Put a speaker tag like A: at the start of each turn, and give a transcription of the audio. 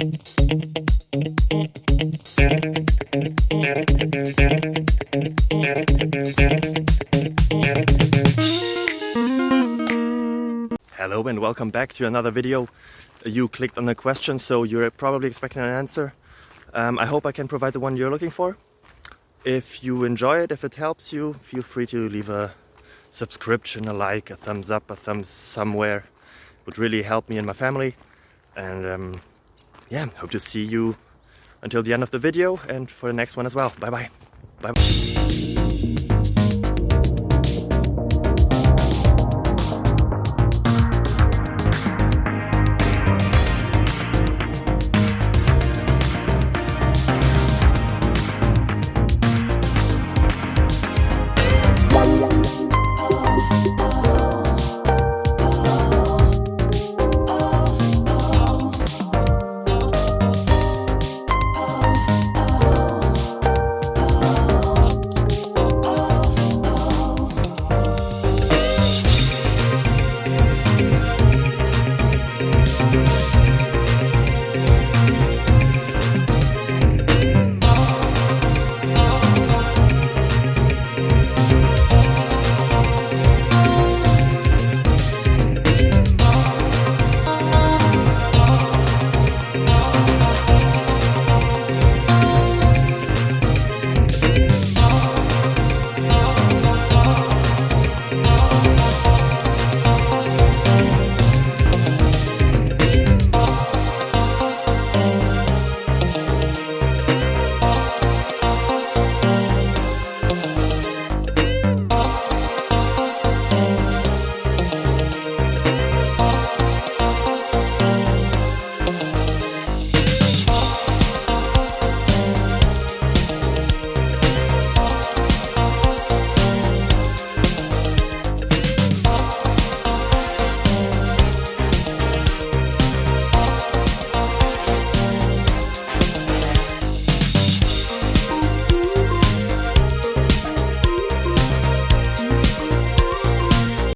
A: Hello and welcome back to another video. You clicked on a question, so you're probably expecting an answer. I hope I can provide the one you're looking for. If you enjoy it, if it helps you, feel free to leave a subscription, a like, a thumbs up, a thumbs somewhere. It would really help me and my family. And yeah, hope to see you until the end of the video and for the next one as well. Bye bye. Bye bye.